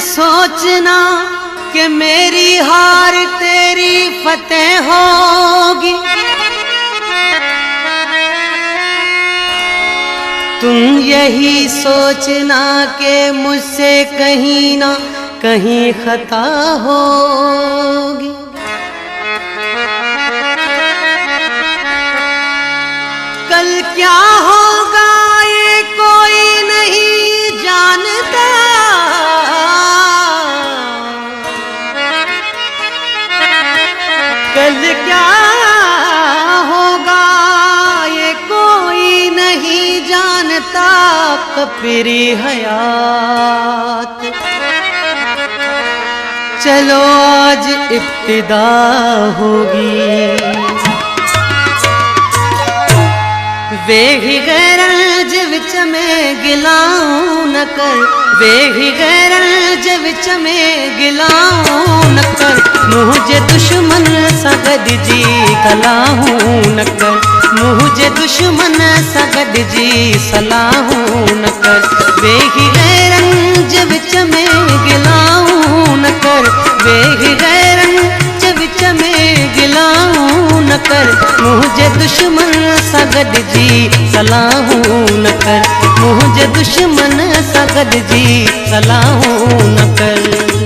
सोचना कि मेरी हार तेरी फतेह होगी। तुम यही सोचना कि मुझसे कहीं ना कहीं खता होगी। कल क्या होगा ये कोई नहीं जानता। कल क्या होगा ये कोई नहीं जानता। कफिरी हयात चलो आज इब्तिदा होगी। वेही गैरज विच में गिलाऊं न कर, वेही गैरज विच में गिलाऊं न कर। मुझे दुश्मन सगद जी कलाहूं न कर, मुझे दुश्मन सगद जी सलाहूं न कर। वेही गैरज विच में गिलाऊं न कर, वेही गैरज विच में गिलाऊं न कर। मुझे दुश्मन सगद जी सलाहूं न कर, मुझे दुश्मन सगद जी सलाहूं न कर।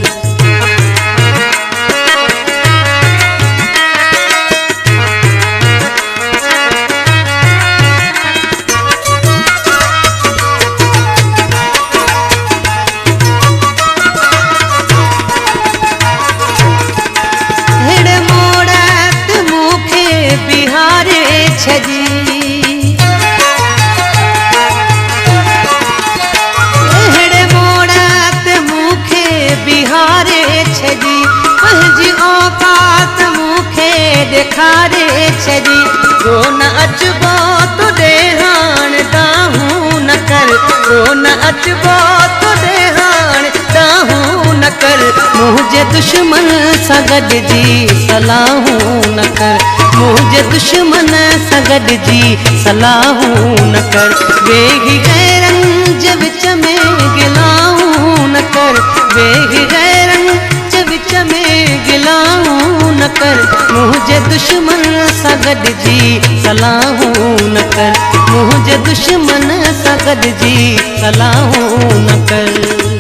खारे छजी रो न अचबो तो देहान दाहूं न कर, रो न अचबो तो देहान दाहूं न कर। मुझे दुश्मन सगद जी सलाहूं न कर, मुझे दुश्मन सगद जी सलाहूं न कर। वेही गैरंज विच में गिलाऊं न कर, वेही गैरंज विच में गिलाऊं न कर। मुझे दुश्मन सगद जी सलाहूं न कर, मुझे दुश्मन सगद जी सलाहूं न कर।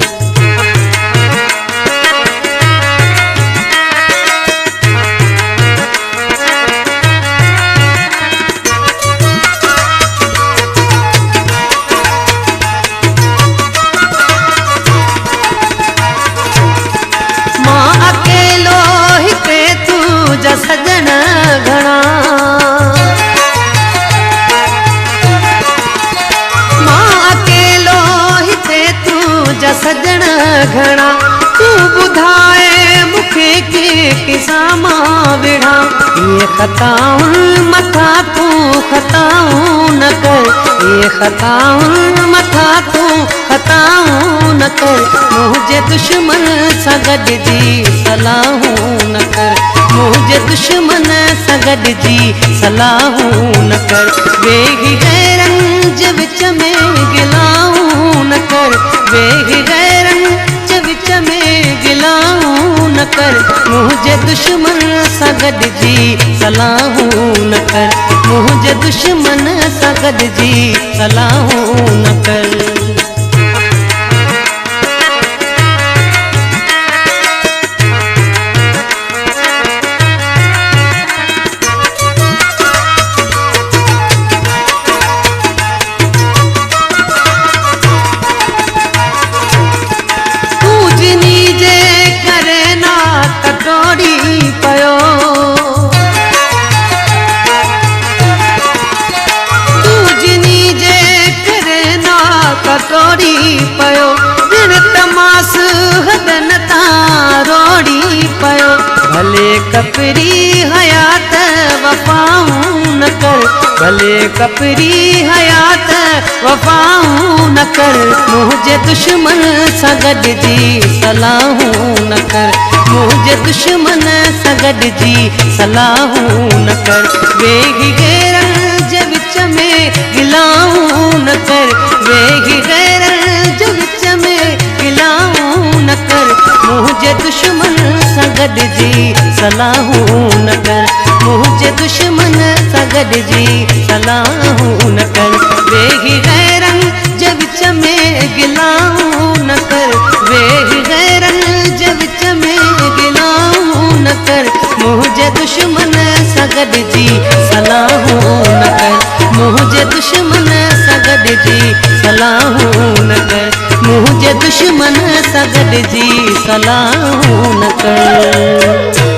सजन घना मां अकेलो हिते तू जा सजन घना। तू बुधाए मुखे के सामा विढ़ा, ये खताउन मथा तू खताऊं न कर, ये खताउन मथा तू खताऊं न कर। मुझे दुश्मन सगद जी सलाहूं न कर, मुझे दुश्मन सगद जी सलाहूं न कर। वेही गैरंज विच में गिलाऊं न कर, वेही गैरंज विच में गिलाऊं न कर। मुझे दुश्मन सगद जी सलाहूं न कर, मुझे दुश्मन सगद जी सलाहूं न कर। रोड़ी पयो दिन तमास हदन रोड़ी पयो। भले कपरी हयात वफाऊं न कर, भले कपरी हयात वफाऊं न कर। मुझे दुश्मन सगद जी सलाहूं न कर, मुझे दुश्मन सगद जी सलाहूं न कर। वेही गैरज विच में गिलाऊं न कर, वेही गैरज विच में गिलाऊं न न कर, मुझे दुश्मन सां गॾिजी सलाहूं न कर, मुझे दुश्मन सां गॾिजी सलाहूं न कर। वेही गैरनि जे विच में गिलाऊं न कर, वेही गैरनि जे विच में गिलाऊं न कर, मुझे दुश्मन सां गॾिजी सलाहूं न कर, मुझे दुश्मन सां गॾिजी सलाहूं न कर, मुझे दुश्मन सां गॾिजी सलाहूं न कर।